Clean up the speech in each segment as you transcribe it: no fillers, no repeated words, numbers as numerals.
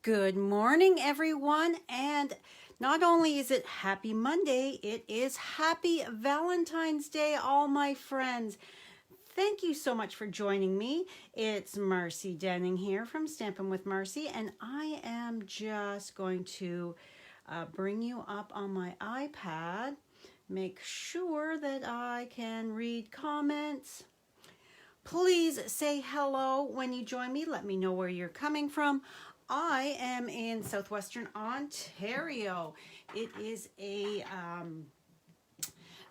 Good morning, everyone. And not only is it Happy Monday, it is Happy Valentine's Day, all my friends. Thank you so much for joining me. It's Marcy Denning here from Stampin' with Marcy, and I am just going to bring you up on my iPad. Make sure that I can read comments. Please say hello when you join me. Let me know where you're coming from. I am in southwestern Ontario. It is a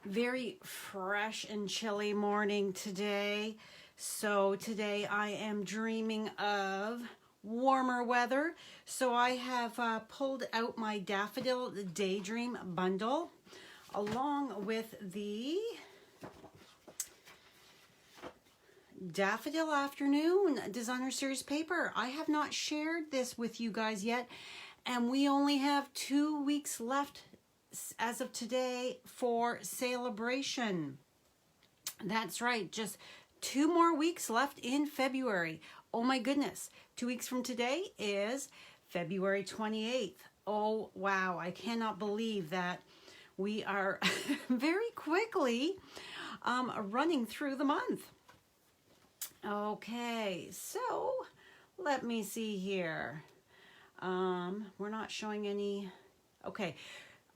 very fresh and chilly morning today. So today I am dreaming of warmer weather. So I have pulled out my Daffodil Daydream Bundle along with the Daffodil Afternoon Designer Series paper. I have not shared this with you guys yet, and we only have 2 weeks left as of today for Sale-a-bration. That's right, just 2 more weeks left in February. Oh my goodness, 2 weeks from today is February 28th. Oh wow, I cannot believe that we are very quickly running through the month. Okay, so let me see here. We're not showing any. Okay,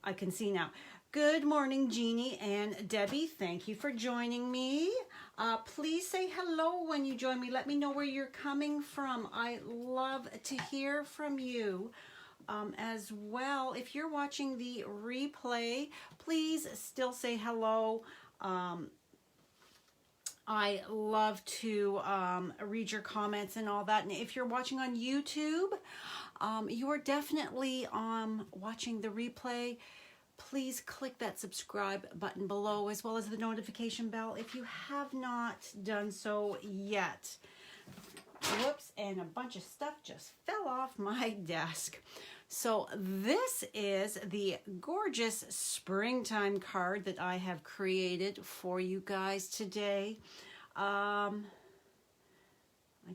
I can see now. Good morning, Jeannie and Debbie. Thank you for joining me. Please say hello when you join me. Let me know where you're coming from. I love to hear from you as well. If you're watching the replay, please still say hello. I love to read your comments and all that. And if you're watching on YouTube, you are definitely watching the replay. Please click that subscribe button below as well as the notification bell if you have not done so yet. Whoops, and a bunch of stuff just fell off my desk. So this is the gorgeous springtime card that I have created for you guys today. I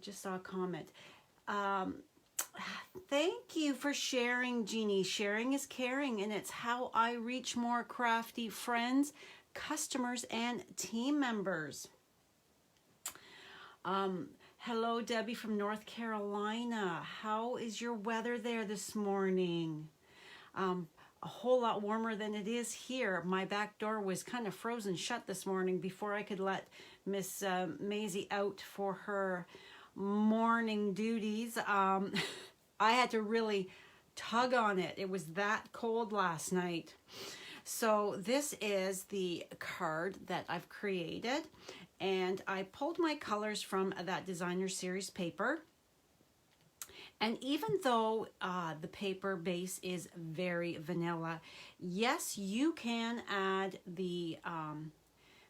just saw a comment. Thank you for sharing, Jeannie. Sharing is caring, and it's how I reach more crafty friends, customers, and team members. Hello, Debbie from North Carolina. How is your weather there this morning? A whole lot warmer than it is here. My back door was kind of frozen shut this morning before I could let Miss Maisie out for her morning duties. I had to really tug on it. It was that cold last night. So this is the card that I've created, and I pulled my colors from that designer series paper. And even though the paper base is very vanilla, yes, you can add the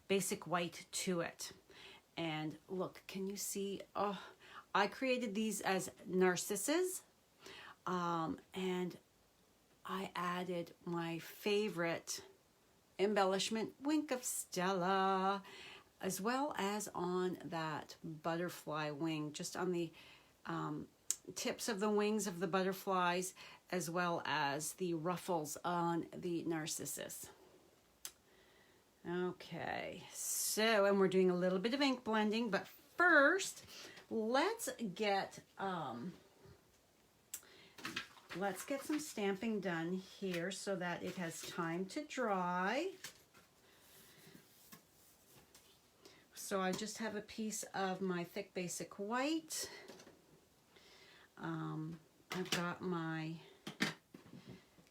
basic white to it. And look, can you see? Oh, I created these as narcissus, and I added my favorite embellishment, Wink of Stella, as well as on that butterfly wing, just on the tips of the wings of the butterflies, as well as the ruffles on the narcissus. Okay, so, and we're doing a little bit of ink blending, but first, let's get some stamping done here so that it has time to dry. So I just have a piece of my thick basic white. I've got my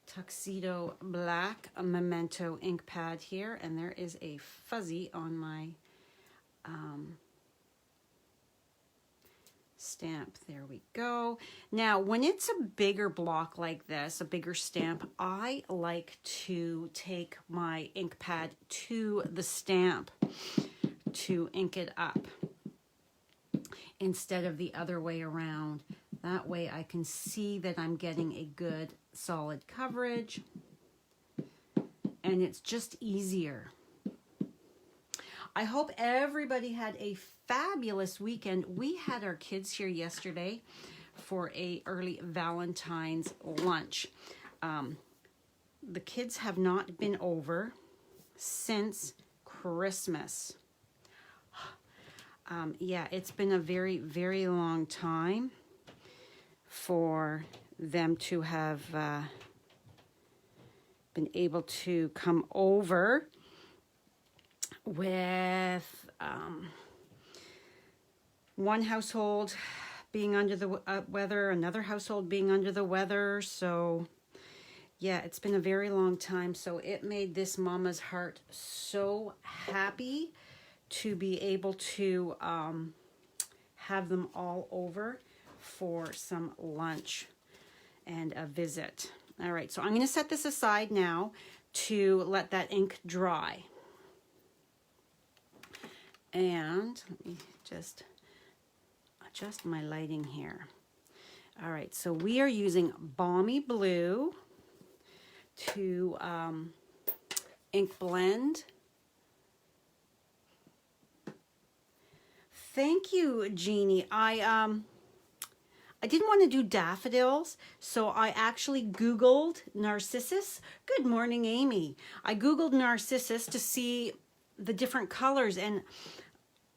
tuxedo black memento ink pad here, and there is a fuzzy on my stamp. There we go. Now, when it's a bigger block like this, a bigger stamp, I like to take my ink pad to the stamp to ink it up instead of the other way around. That way I can see that I'm getting a good solid coverage, and it's just easier. I hope everybody had a fabulous weekend. We had our kids here yesterday for a early Valentine's lunch. The kids have not been over since Christmas. Yeah, it's been a very, very long time for them to have been able to come over with one household being under the weather, another household being under the weather. So yeah, it's been a very long time. So it made this mama's heart so happy to be able to have them all over for some lunch and a visit. All right, so I'm going to set this aside now to let that ink dry. And let me just adjust my lighting here. All right, so we are using Balmy Blue to ink blend. Thank you, Jeannie. I didn't want to do daffodils, so I actually Googled narcissus. Good morning, Amy. I Googled narcissus to see the different colors, and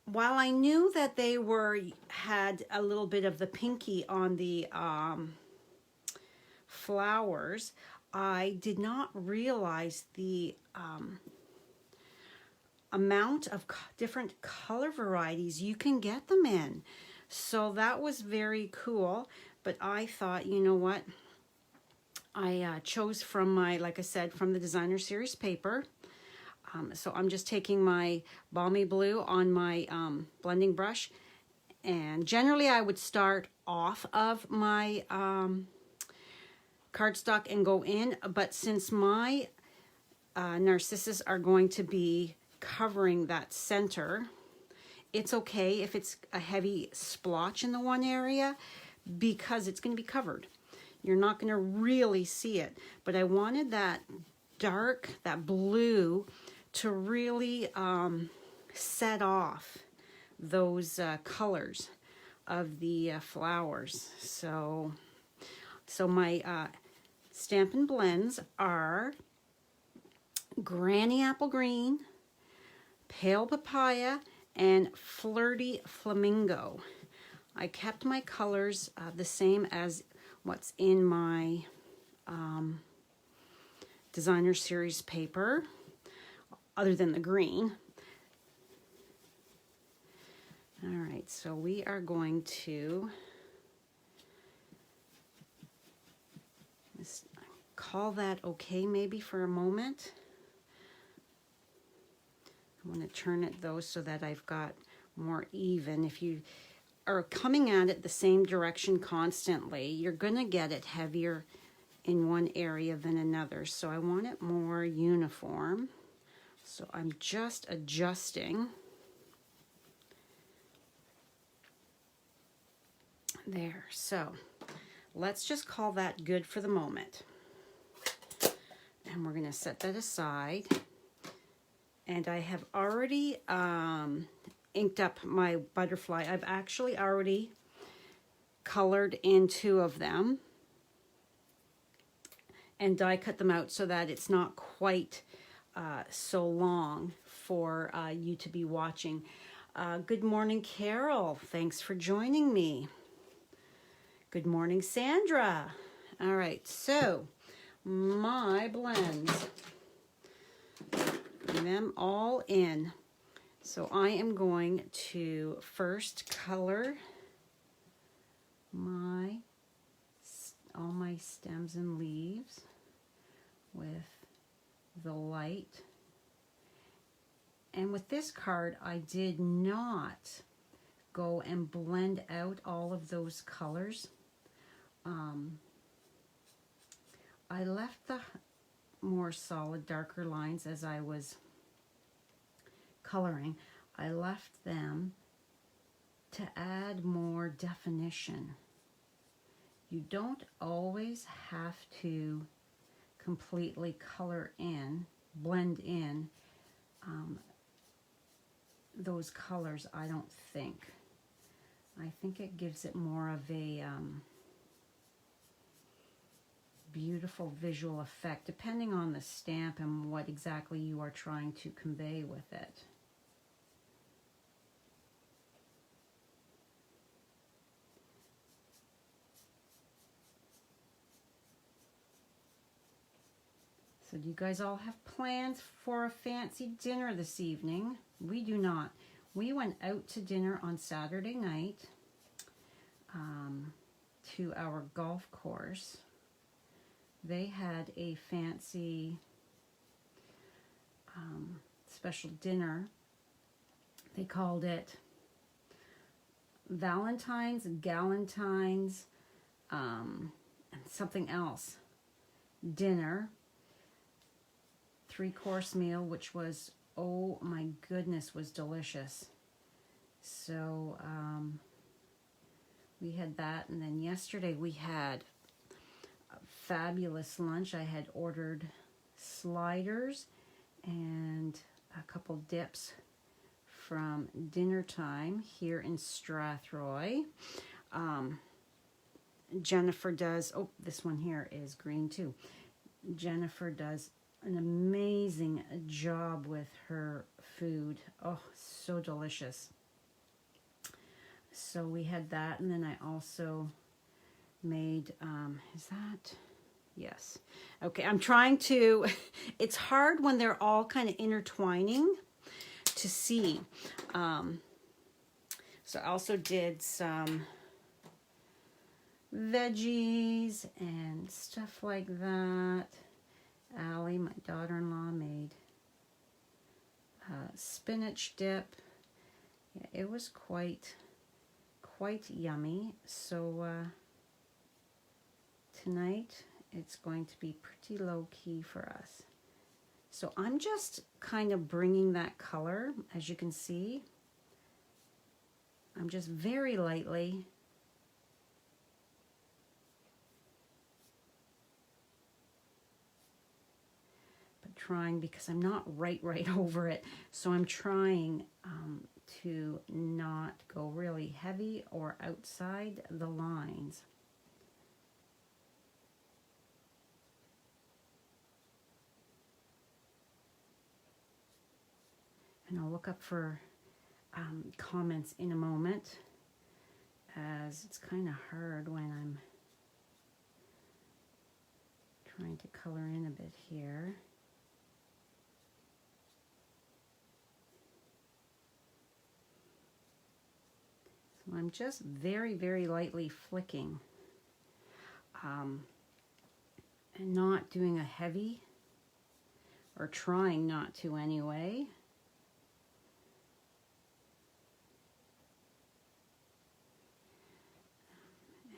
while I knew that they had a little bit of the pinky on the flowers, I did not realize the amount of different color varieties you can get them in. So that was very cool. But I thought, you know what? I chose from my, like I said, from the designer series paper. So I'm just taking my Balmy Blue on my blending brush. And generally I would start off of my cardstock and go in. But since my narcissus are going to be covering that center, it's okay if it's a heavy splotch in the one area because it's going to be covered. You're not going to really see it. But I wanted that dark, that blue, to really set off those colors of the flowers. So my Stampin' Blends are Granny Apple Green, Pale Papaya, and Flirty Flamingo. I kept my colors the same as what's in my designer series paper, other than the green. All right, so we are going to just call that okay maybe for a moment. I want to turn it though so that I've got more even. If you are coming at it the same direction constantly, you're going to get it heavier in one area than another. So I want it more uniform. So I'm just adjusting. There. So let's just call that good for the moment. And we're going to set that aside. And I have already inked up my butterfly. I've actually already colored in 2 of them and die cut them out so that it's not quite so long for you to be watching. Good morning, Carol. Thanks for joining me. Good morning, Sandra. All right, so my blends, them all in. So I am going to first color all my stems and leaves with the light. And with this card, I did not go and blend out all of those colors. I left the more solid, darker lines as I was coloring. I left them to add more definition. You don't always have to completely color in, blend in those colors, I don't think. I think it gives it more of a beautiful visual effect, depending on the stamp and what exactly you are trying to convey with it. So do you guys all have plans for a fancy dinner this evening? We do not. We went out to dinner on Saturday night to our golf course. They had a fancy special dinner. They called it Valentine's, Galentine's, and something else dinner. 3-course meal, which was, oh my goodness, was delicious. So we had that, and then yesterday we had a fabulous lunch. I had ordered sliders and a couple dips from Dinner Time here in Strathroy. Jennifer does, oh, this one here is green too. Jennifer does an amazing job with her food. Oh, so delicious. So we had that, and then I also made, is that? Yes. Okay, I'm trying to, it's hard when they're all kind of intertwining to see. So I also did some veggies and stuff like that. Allie, my daughter-in-law, made spinach dip. Yeah, it was quite yummy. So tonight it's going to be pretty low-key for us. So I'm just kind of bringing that color, as you can see. I'm just very lightly trying, because I'm not right over it, so I'm trying to not go really heavy or outside the lines. And I'll look up for comments in a moment, as it's kind of hard when I'm trying to color in a bit here. So I'm just very lightly flicking and not doing a heavy, or trying not to anyway.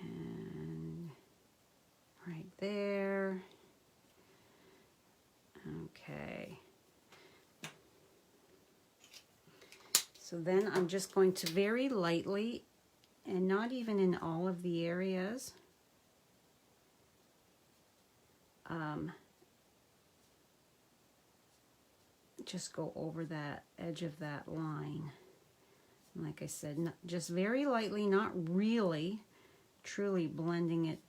And right there. Okay. So then I'm just going to very lightly, and not even in all of the areas, just go over that edge of that line. And like I said, just very lightly, not really truly blending it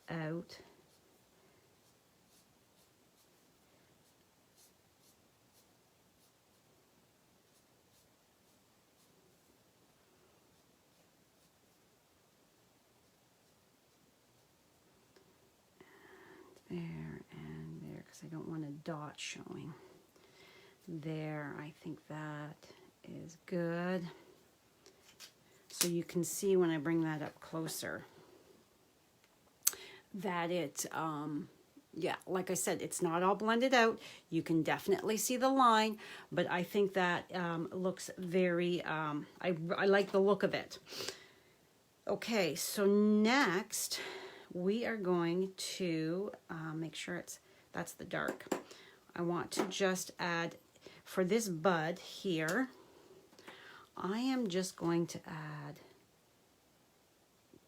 out. There and there, because I don't want a dot showing. There, I think that is good. So you can see when I bring that up closer that it, yeah, like I said, it's not all blended out. You can definitely see the line, but I think that looks very, I like the look of it. Okay, so next we are going to make sure that's the dark. I want to just add, for this bud here, I am just going to add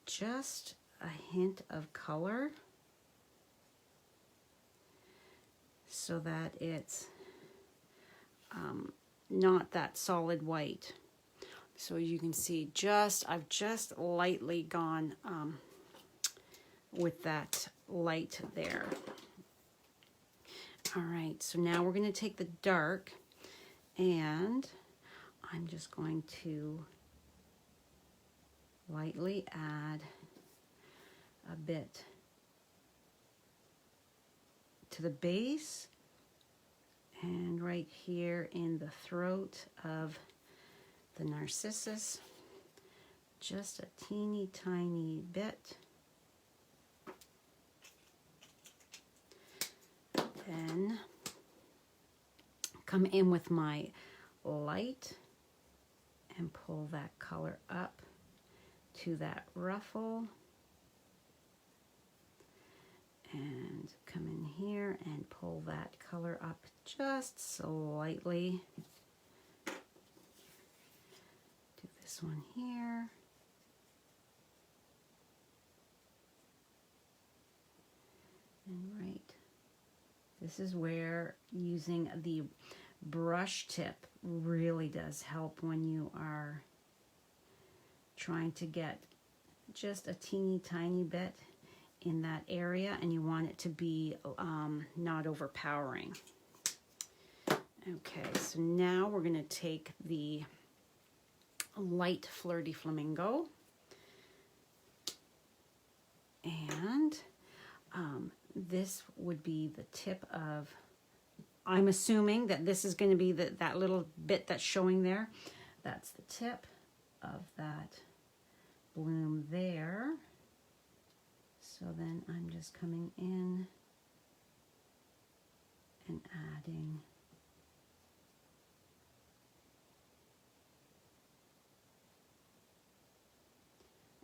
just a hint of color so that it's not that solid white. So you can see I've just lightly gone with that light there. All right, so now we're going to take the dark, and I'm just going to lightly add a bit to the base and right here in the throat of the narcissus, just a teeny tiny bit. Then come in with my light and pull that color up to that ruffle, and come in here and pull that color up just slightly. Do this one here. And right, this is where using the brush tip really does help when you are trying to get just a teeny tiny bit in that area and you want it to be not overpowering. Okay, so now we're going to take the light Flirty Flamingo, and this would be the tip of, I'm assuming that this is going to be that little bit that's showing there. That's the tip of that bloom there. So then I'm just coming in and adding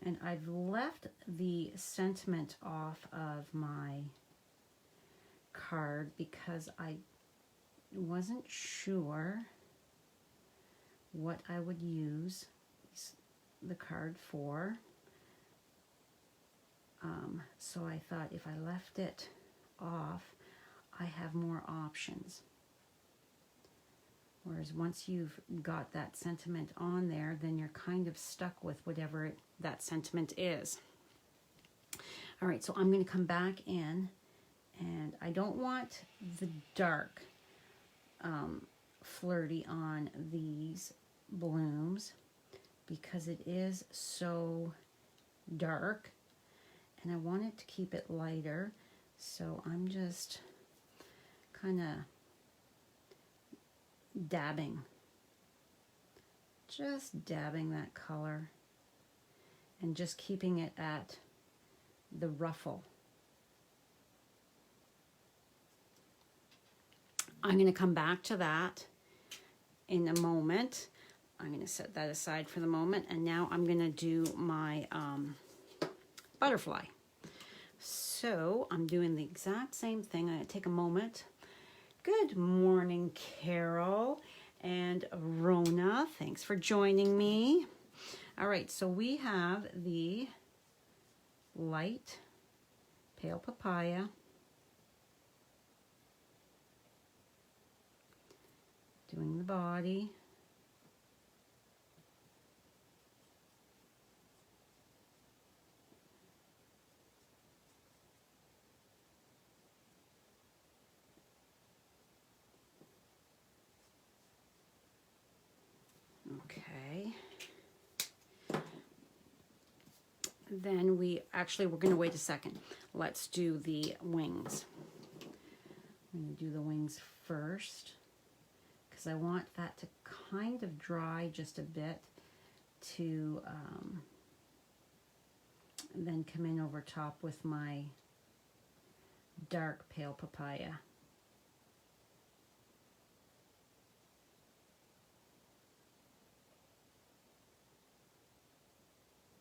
and I've left the sentiment off of my card because I wasn't sure what I would use the card for. So I thought if I left it off, I have more options. Whereas once you've got that sentiment on there, then you're kind of stuck with whatever that sentiment is. All right, so I'm going to come back in, and I don't want the dark Flirty on these blooms because it is so dark, and I wanted to keep it lighter, so I'm just kind of just dabbing that color and just keeping it at the ruffle. I'm going to come back to that in a moment. I'm going to set that aside for the moment, and now I'm going to do my butterfly. So I'm doing the exact same thing. I'm going to take a moment. Good morning, Carol and Rona. Thanks for joining me. All right, so we have the light pale papaya, doing the body. Okay. Then we're going to wait a second. Let's do the wings. I'm going to do the wings first because I want that to kind of dry just a bit to then come in over top with my dark pale papaya.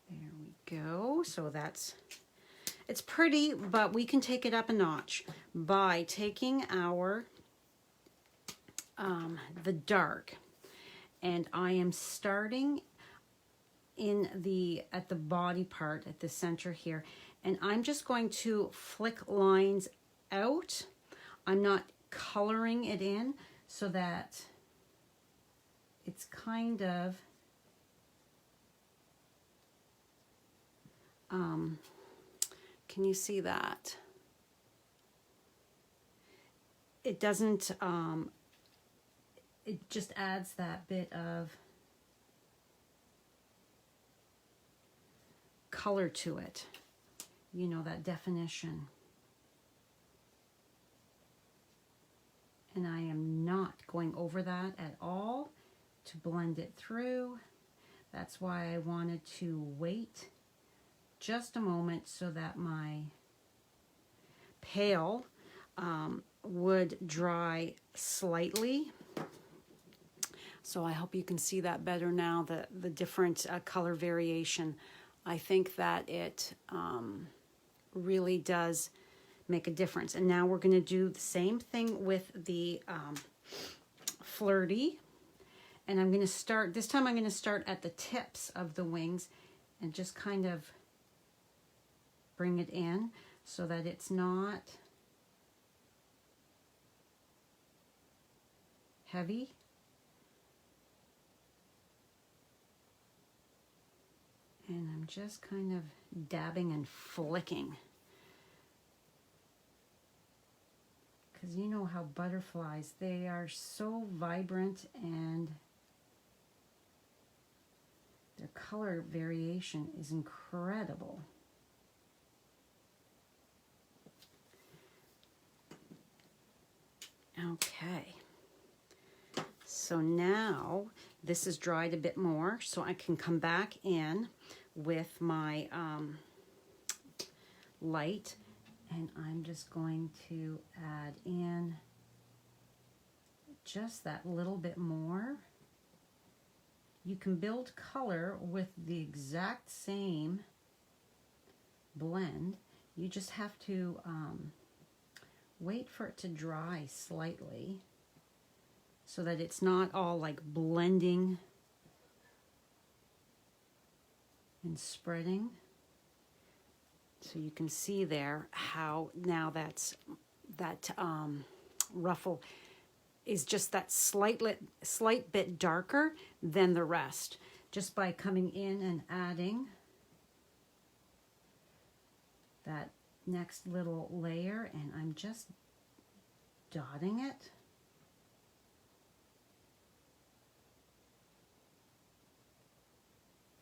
There we go. So it's pretty, but we can take it up a notch by taking our the dark, and I am starting at the body part at the center here, and I'm just going to flick lines out. I'm not coloring it in so that it's kind of Can you see that? It doesn't, it just adds that bit of color to it, you know, that definition. And I am not going over that at all to blend it through. That's why I wanted to wait just a moment so that my pale would dry slightly. So I hope you can see that better now, the different color variation. I think that it really does make a difference. And now we're going to do the same thing with the Flirty. And I'm going to start, this time I'm going to start at the tips of the wings and just kind of bring it in so that it's not heavy. And I'm just kind of dabbing and flicking. Because you know how butterflies, they are so vibrant and their color variation is incredible. Okay. So now this is dried a bit more, so I can come back in with my light, and I'm just going to add in just that little bit more. You can build color with the exact same blend. You just have to wait for it to dry slightly so that it's not all like blending and spreading. So you can see there how now that ruffle is just that slight bit darker than the rest, just by coming in and adding that next little layer, and I'm just dotting it.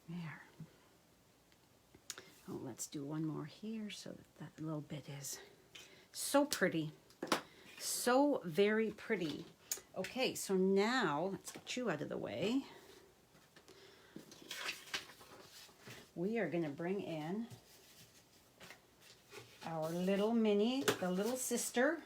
There. Oh, let's do one more here so that that little bit is so pretty. So very pretty. Okay, so now let's get you out of the way. We are going to bring in our little mini, the little sister.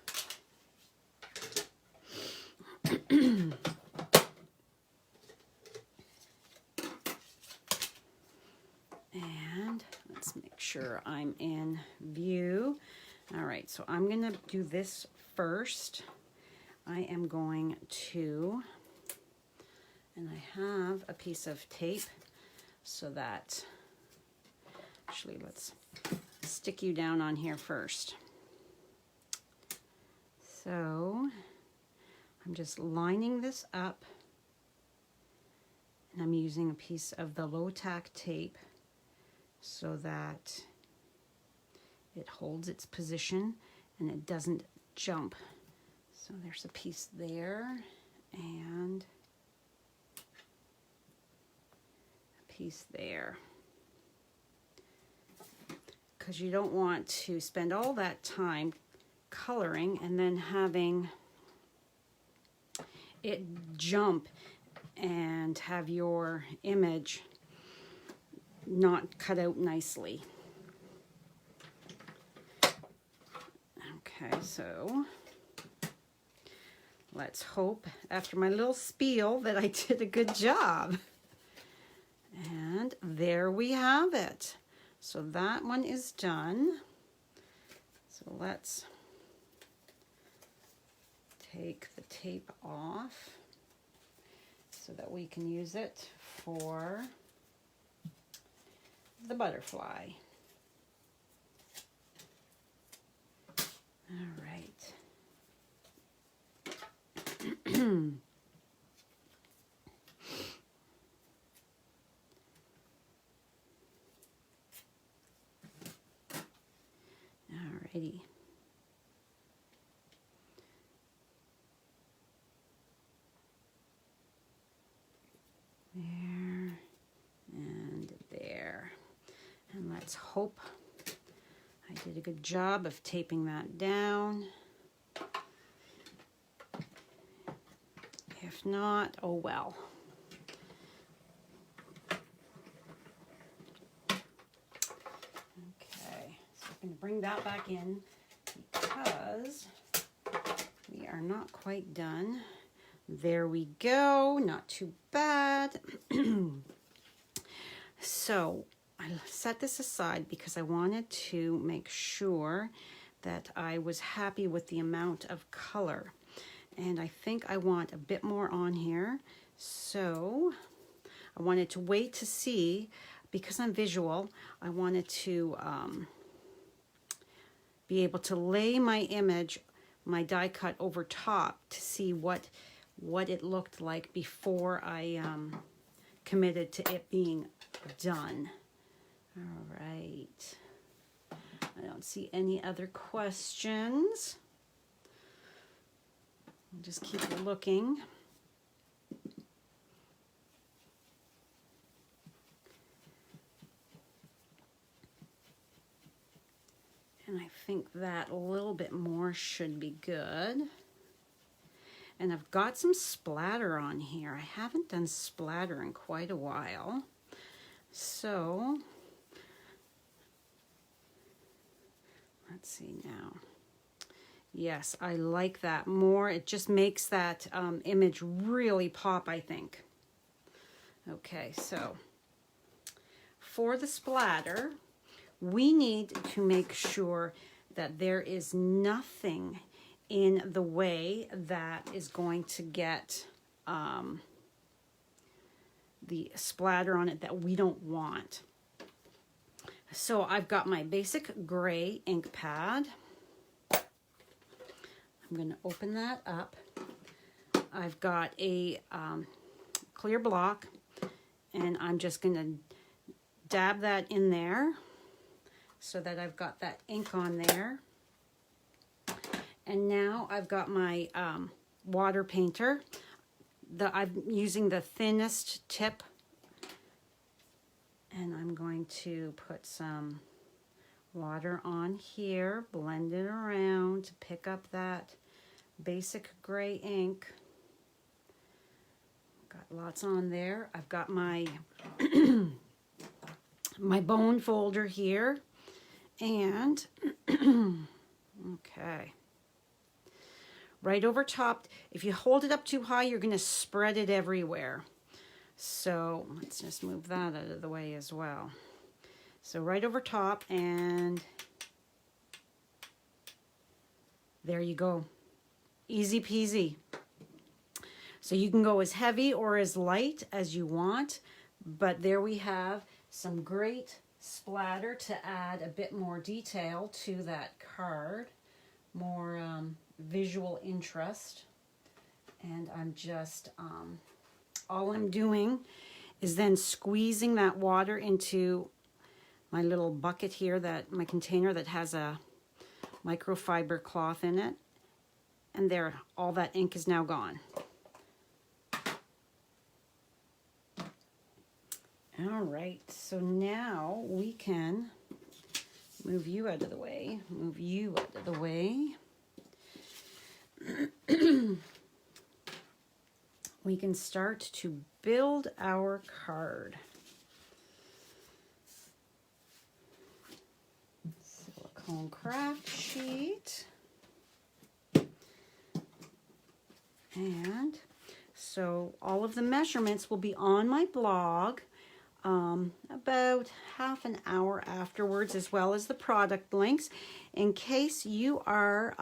And let's make sure I'm in view. All right, so I'm going to do this first. I am going to, and I have a piece of tape so that, actually let's stick you down on here first. So I'm just lining this up, and I'm using a piece of the low tack tape so that it holds its position and it doesn't jump. So there's a piece there and a piece there. Because you don't want to spend all that time coloring and then having it jump and have your image not cut out nicely. Okay, so let's hope after my little spiel that I did a good job. And there we have it. So that one is done. So let's take the tape off so that we can use it for the butterfly. All right. Alrighty. There and there. And let's hope I did a good job of taping that down. If not, oh well. Okay, so I'm going to bring that back in because we are not quite done. There we go, not too bad. So I set this aside because I wanted to make sure that I was happy with the amount of color. And I think I want a bit more on here. So I wanted to wait to see, because I'm visual, I wanted to be able to lay my image, my die cut over top to see what it looked like before I committed to it being done. All right. I don't see any other questions. I'll just keep looking. And I think that a little bit more should be good. And I've got some splatter on here. I haven't done splatter in quite a while. So, let's see now. Yes, I like that more. It just makes that image really pop, I think. Okay, so for the splatter, we need to make sure that there is nothing in the way that is going to get the splatter on it that we don't want. So I've got my basic gray ink pad. I'm going to open that up. I've got a clear block, and I'm just going to dab that in there so that I've got that ink on there. And now I've got my water painter. I'm using the thinnest tip, and I'm going to put some water on here, blend it around to pick up that basic gray ink. Got lots on there. I've got my my bone folder here, and okay, right over top. If you hold it up too high, you're going to spread it everywhere. So let's just move that out of the way as well. So right over top, and there you go. Easy peasy. So you can go as heavy or as light as you want, but there we have some great splatter to add a bit more detail to that card, more visual interest. And I'm just, all I'm doing is then squeezing that water into my little bucket here, my container that has a microfiber cloth in it. And there, all that ink is now gone. All right, so now we can move you out of the way, move you out of the way. We can start to build our card. Silicone craft sheet. And so all of the measurements will be on my blog about half an hour afterwards, as well as the product links, in case you are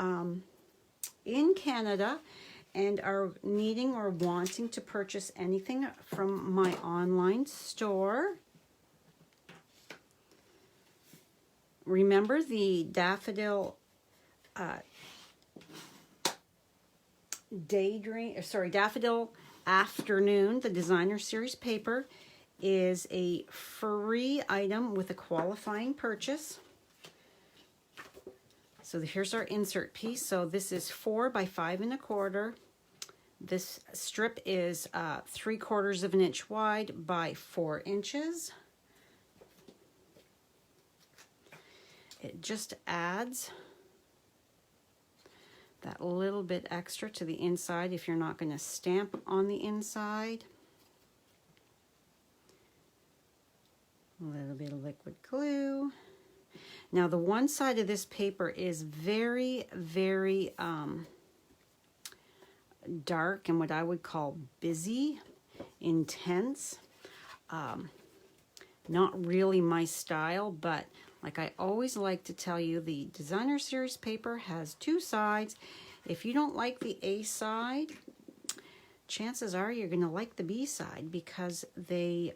in Canada and are needing or wanting to purchase anything from my online store. Remember the Daffodil Daffodil Afternoon, the designer series paper, is a free item with a qualifying purchase. So here's our insert piece. So this is 4 by 5 1/4. This strip is 3/4 of an inch wide by 4 inches. It just adds that little bit extra to the inside if you're not going to stamp on the inside. A little bit of liquid glue. Now the one side of this paper is very, very dark and what I would call busy, intense. Not really my style, but like I always like to tell you, the designer series paper has 2 sides. If you don't like the A side, chances are you're going to like the B side, because they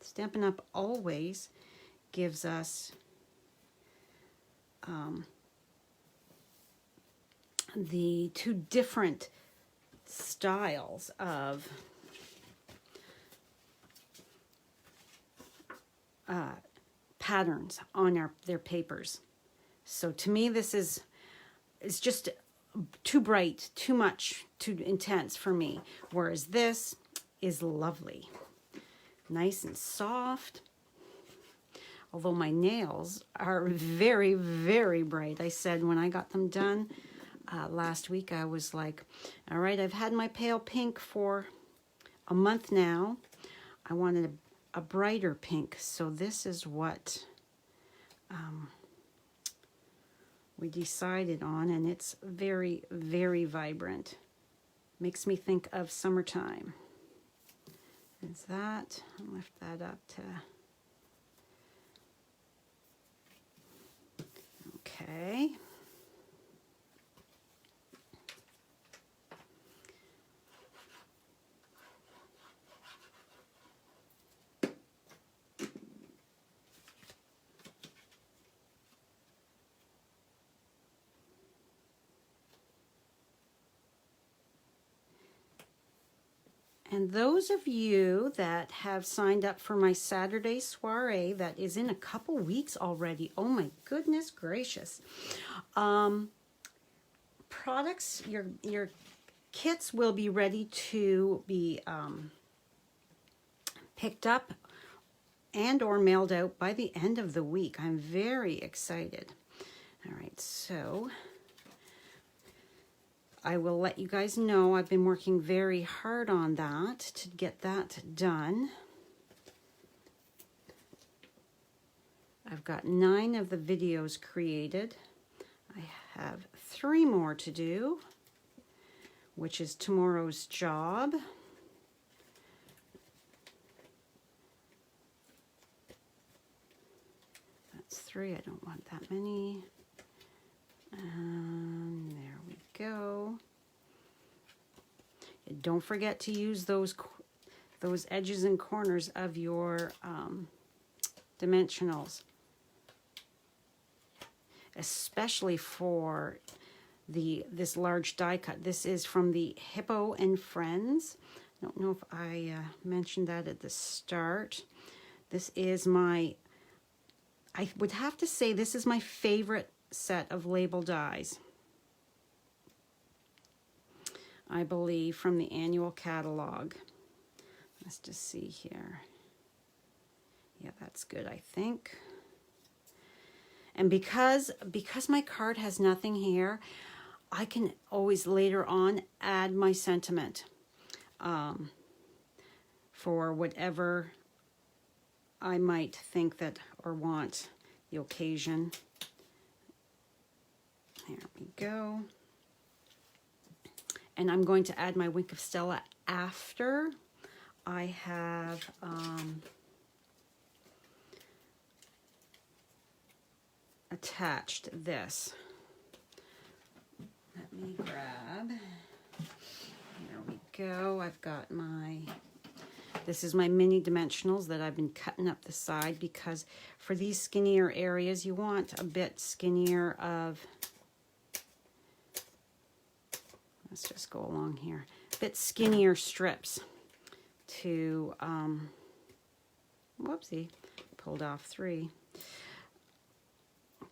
Stampin' Up always gives us the 2 different styles of patterns on their papers. So to me, this is just too bright, too much, too intense for me. Whereas this is lovely, nice and soft. Although my nails are very, very bright. I said when I got them done last week, I was like, all right, I've had my pale pink for a month now. I wanted a brighter pink. So this is what we decided on, and it's very, very vibrant. Makes me think of summertime. Is that, I'll lift that up to, okay. And those of you that have signed up for my Saturday soiree, that is in a couple weeks already. Oh my goodness gracious. Products, your kits will be ready to be picked up and or mailed out by the end of the week. I'm very excited. All right, so I will let you guys know I've been working very hard on that to get that done. I've got 9 of the videos created. I have 3 more to do, which is tomorrow's job. That's 3. I don't want that many. There we go. And don't forget to use those edges and corners of your dimensionals, especially for this large die cut. This is from the Hippo and Friends. I don't know if I mentioned that at the start. This is I would have to say this is my favorite set of label dies, I believe, from the annual catalog. Let's just see here. Yeah, that's good, I think. And because my card has nothing here, I can always later on add my sentiment for whatever I might think that or want the occasion. There we go. And I'm going to add my Wink of Stella after I have attached this. Let me grab. There we go. I've got this is my mini dimensionals that I've been cutting up the side, because for these skinnier areas, you want a bit skinnier of, let's just go along here, a bit skinnier strips to, whoopsie, pulled off 3,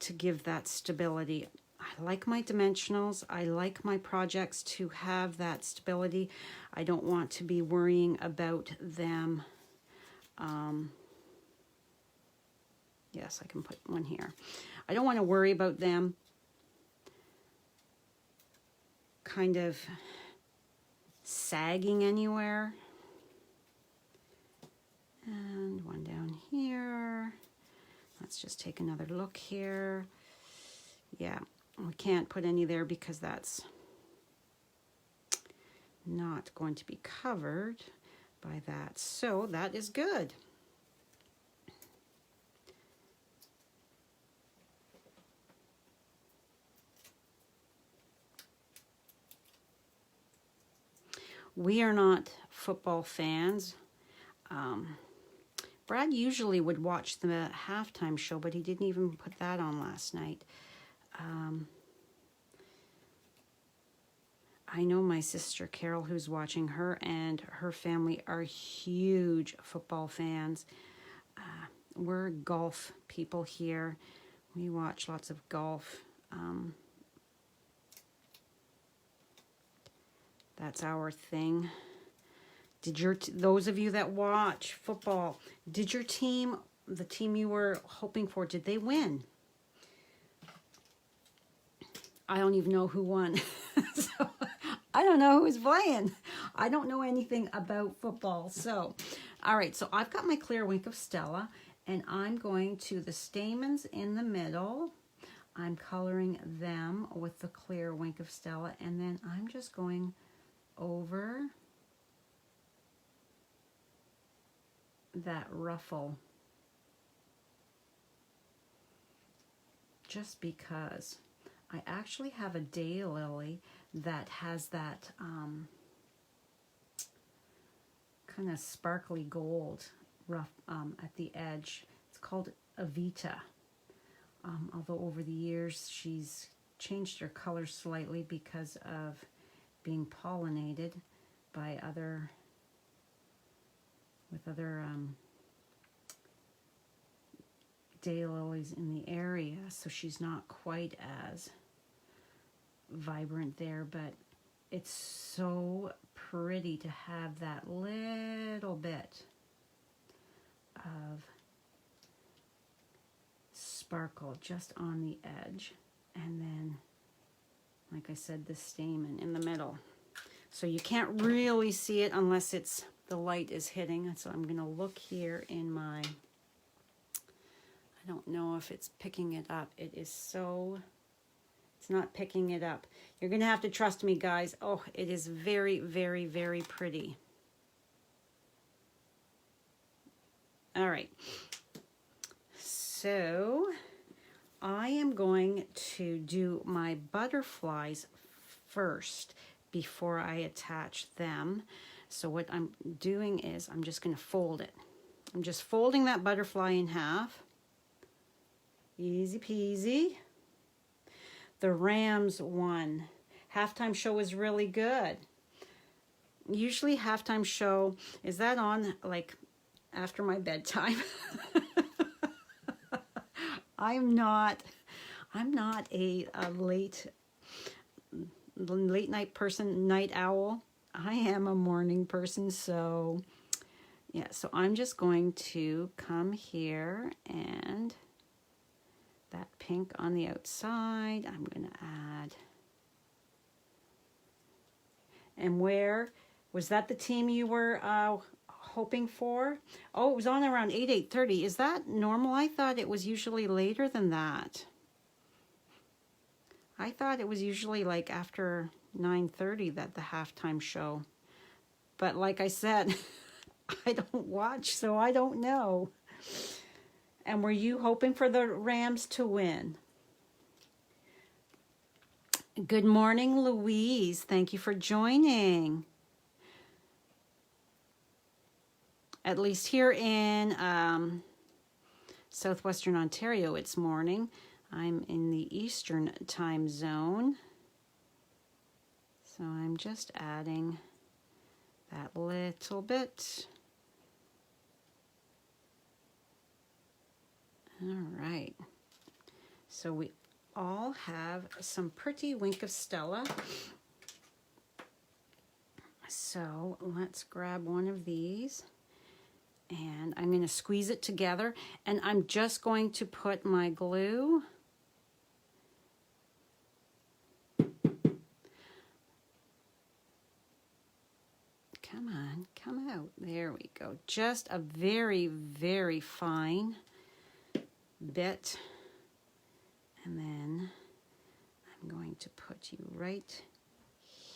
to give that stability. I like my dimensionals. I like my projects to have that stability. I don't want to be worrying about them. Yes, I can put one here. I don't want to worry about them kind of sagging anywhere. And one down here. Let's just take another look here. Yeah, we can't put any there because that's not going to be covered by that. So that is good. We are not football fans. Brad usually would watch the halftime show, but he didn't even put that on last night. I know my sister Carol, who's watching, her and her family are huge football fans. We're golf people here. We watch lots of golf. That's our thing. Did those of you that watch football, did your team, the team you were hoping for, did they win? I don't even know who won. So, I don't know who's playing. I don't know anything about football. So, all right. So I've got my clear Wink of Stella, and I'm going to the stamens in the middle. I'm coloring them with the clear Wink of Stella, and then I'm just going over that ruffle, just because I actually have a daylily that has that kind of sparkly gold rough at the edge. It's called Avita. Although over the years she's changed her color slightly because of being pollinated by other daylilies in the area, so she's not quite as vibrant there, but it's so pretty to have that little bit of sparkle just on the edge, and then, like I said, the stamen in the middle. So you can't really see it unless the light is hitting. So I'm going to look here in my, I don't know if it's picking it up. It is so, it's not picking it up. You're going to have to trust me, guys. Oh, it is very, very, very pretty. All right. So I am going to do my butterflies first before I attach them. So what I'm doing is I'm just going to fold it. I'm just folding that butterfly in half. Easy peasy. The Rams won. Halftime show is really good. Usually halftime show, is that on like after my bedtime? I'm not a late night person, night owl. I am a morning person, so yeah, so I'm just going to come here and that pink on the outside, I'm going to add. And where was that the team you were hoping for? Oh, it was on around 8:30. Is that normal? I thought it was usually later than that. I thought it was usually like after 9:30 that the halftime show. But like I said, I don't watch, so I don't know. And were you hoping for the Rams to win? Good morning, Louise. Thank you for joining. At least here in southwestern Ontario, it's morning. I'm in the Eastern time zone. So I'm just adding that little bit. All right. So we all have some pretty Wink of Stella. So let's grab one of these, and I'm going to squeeze it together, and I'm just going to put my glue come out. There we go. Just a very, very fine bit. And then I'm going to put you right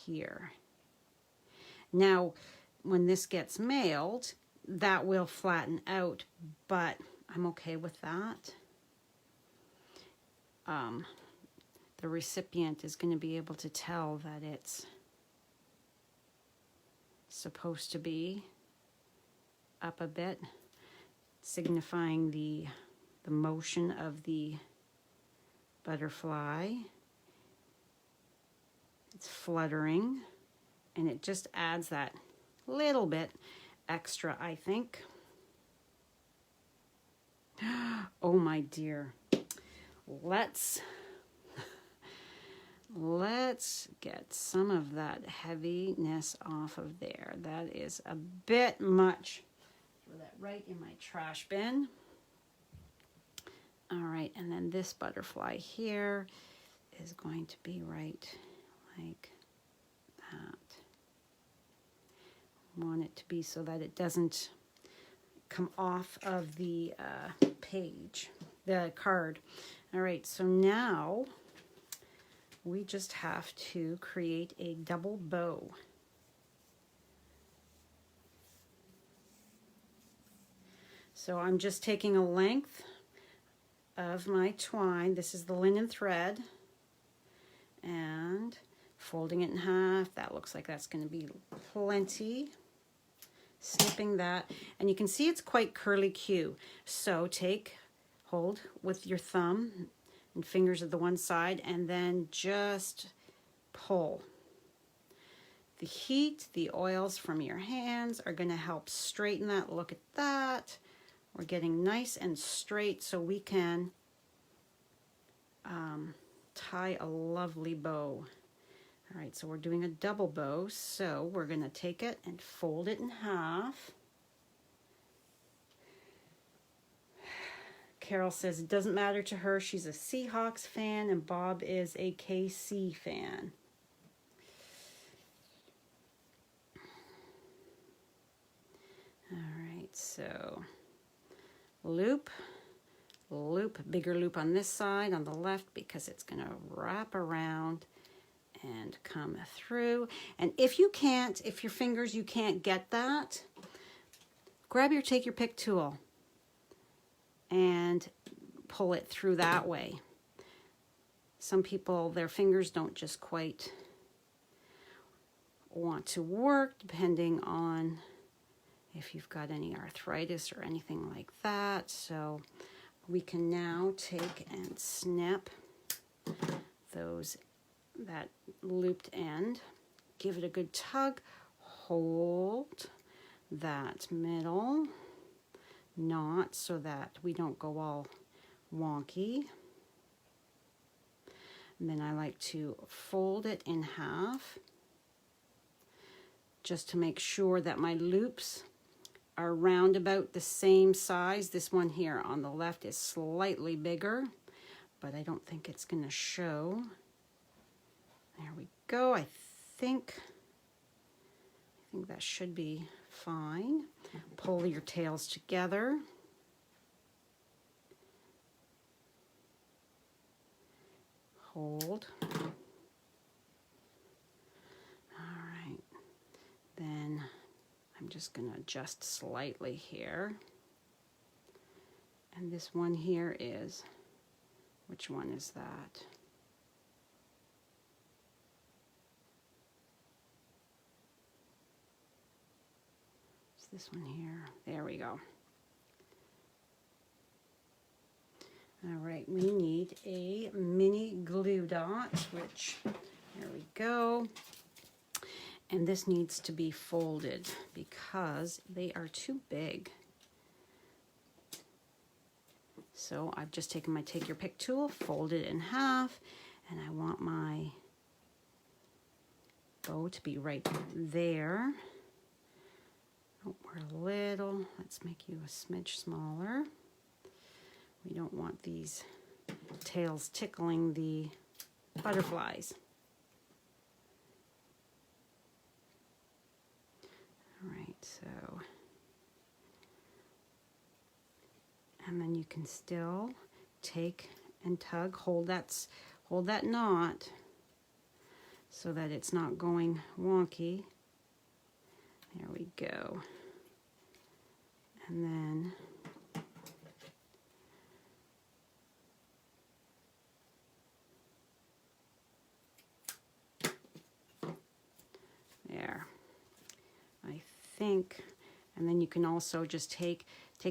here. Now, when this gets mailed, that will flatten out, but I'm okay with that. The recipient is going to be able to tell that it's supposed to be up a bit, signifying the motion of the butterfly. It's fluttering, and it just adds that little bit extra, I think. Oh my dear. Let's get some of that heaviness off of there. That is a bit much. Throw that right in my trash bin. All right, and then this butterfly here is going to be right like that. Want it to be so that it doesn't come off of the page, the card. All right, so now we just have to create a double bow. So I'm just taking a length of my twine. This is the linen thread, and folding it in half. That looks like that's going to be plenty. Snipping that, and you can see it's quite curly Q. So hold with your thumb and fingers at the one side, and then just pull. The heat, the oils from your hands are going to help straighten that. Look at that. We're getting nice and straight so we can tie a lovely bow. All right, so we're doing a double bow, so we're going to take it and fold it in half. Carol says it doesn't matter to her. She's a Seahawks fan, and Bob is a KC fan. All right, so loop, bigger loop on this side, on the left, because it's going to wrap around and come through. And if your fingers, you can't get that, take your pick tool and pull it through that way. Some people, their fingers don't just quite want to work, depending on if you've got any arthritis or anything like that. So we can now take and snip that looped end, give it a good tug, hold that middle knot so that we don't go all wonky. And then I like to fold it in half just to make sure that my loops are round about the same size. This one here on the left is slightly bigger, but I don't think it's going to show. There we go. I think that should be fine. Pull your tails together. Hold. All right. Then I'm just going to adjust slightly here. And this one here is, which one is that? This one here. There we go. All right, we need a mini glue dot, which, there we go. And this needs to be folded because they are too big. So I've just taken my take your pick tool, fold it in half, and I want my bow to be right there. Oh, we're a little, let's make you a smidge smaller. We don't want these tails tickling the butterflies. All right, so, and then you can still take and tug, hold that knot so that it's not going wonky. There we go. And then there. I think, and then you can also just take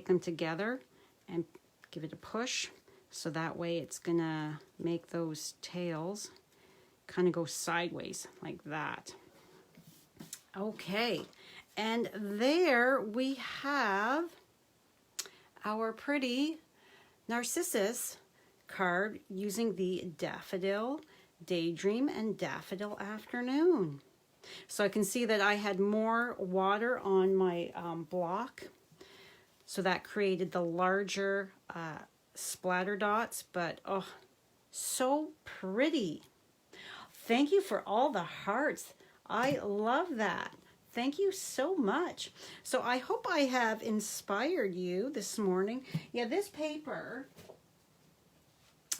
them together and give it a push, so that way it's gonna make those tails kind of go sideways like that. Okay, and there we have our pretty Narcissus card using the Daffodil Daydream and Daffodil Afternoon. So I can see that I had more water on my block, so that created the larger splatter dots, but oh, so pretty. Thank you for all the hearts. I love that. Thank you so much. So I hope I have inspired you this morning. Yeah, this paper,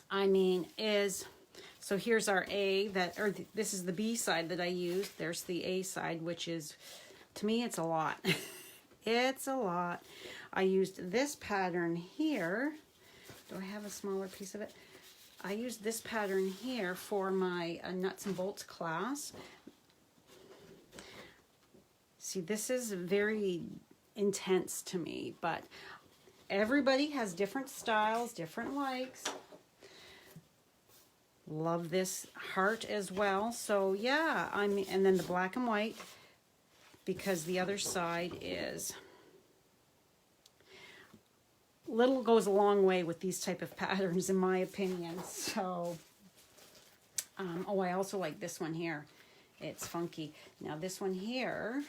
I mean, is, so here's our A, this is the B side that I used. There's the A side, which is, to me, it's a lot. It's a lot. I used this pattern here. Do I have a smaller piece of it? I used this pattern here for my nuts and bolts class. See, this is very intense to me, but everybody has different styles, different likes. Love this heart as well. So yeah, and then the black and white, because the other side is, little goes a long way with these type of patterns, in my opinion. So, oh, I also like this one here. It's funky. Now this one here,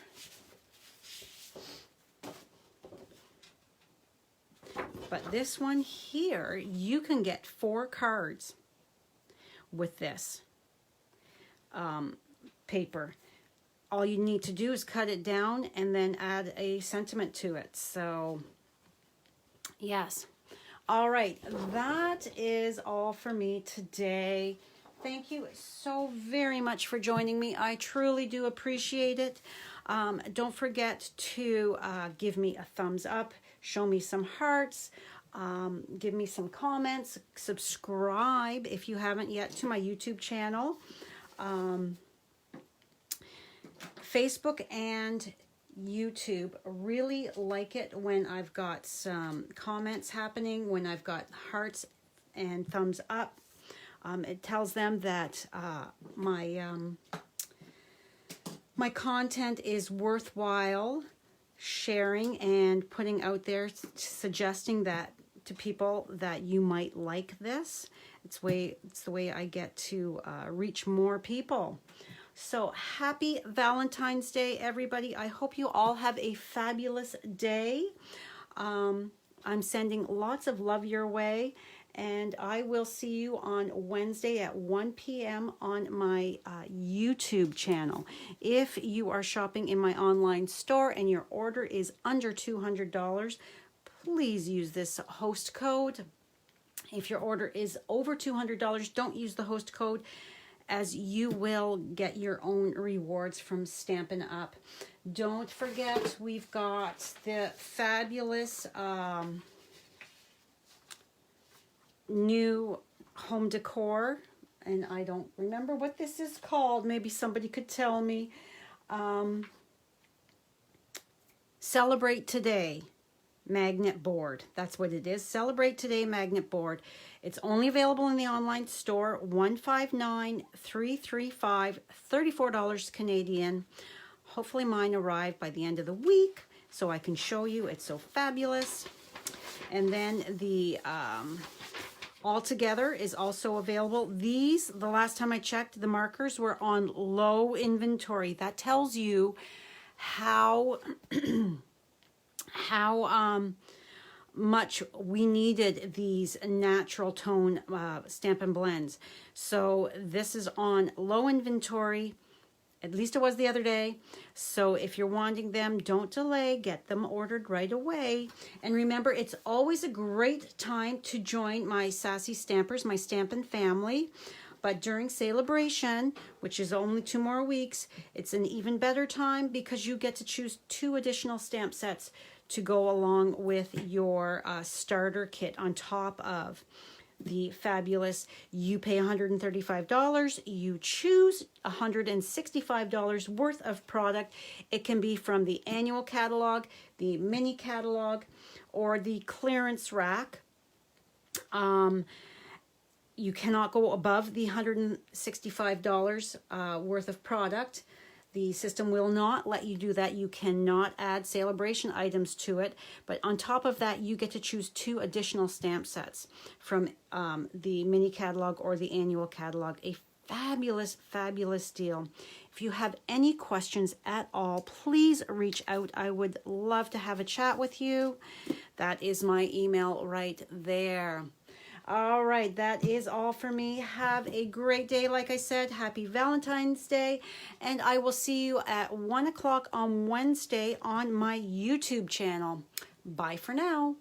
but this one here, you can get 4 cards with this paper. All you need to do is cut it down and then add a sentiment to it. So yes. All right, that is all for me today. Thank you so very much for joining me. I truly do appreciate it. Don't forget to give me a thumbs up, show me some hearts, give me some comments, subscribe if you haven't yet to my YouTube channel. Facebook and YouTube really like it when I've got some comments happening, when I've got hearts and thumbs up. It tells them that my content is worthwhile sharing and putting out there, suggesting that to people that you might like this. It's the way I get to reach more people. So happy Valentine's Day, everybody. I hope you all have a fabulous day. I'm sending lots of love your way, and I will see you on Wednesday at 1 p.m. on my YouTube channel. If you are shopping in my online store and your order is under $200, please use this host code. If your order is over $200, don't use the host code, as you will get your own rewards from Stampin' Up. Don't forget, we've got the fabulous new home decor, and I don't remember what this is called. Maybe somebody could tell me. Celebrate Today magnet board. That's what it is. Celebrate Today magnet board. It's only available in the online store. $159,335, $34 Canadian. Hopefully mine arrived by the end of the week so I can show you. It's so fabulous. And then the All Together is also available. These, the last time I checked, the markers were on low inventory. That tells you how much we needed these natural tone Stampin' Blends. So this is on low inventory. At least it was the other day. So if you're wanting them, don't delay. Get them ordered right away. And remember, it's always a great time to join my Sassy Stampers, my Stampin' family. But during Sale-a-bration, which is only 2 more weeks, it's an even better time because you get to choose 2 additional stamp sets to go along with your starter kit on top of the fabulous. You pay $135, you choose $165 worth of product. It can be from the annual catalog, the mini catalog, or the clearance rack. You cannot go above the $165 worth of product. The system will not let you do that. You cannot add Sale-a-bration items to it. But on top of that, you get to choose 2 additional stamp sets from the mini catalog or the annual catalog. A fabulous, fabulous deal. If you have any questions at all, please reach out. I would love to have a chat with you. That is my email right there. All right, that is all for me. Have a great day. Like I said, happy Valentine's Day. And I will see you at 1 o'clock on Wednesday on my YouTube channel. Bye for now.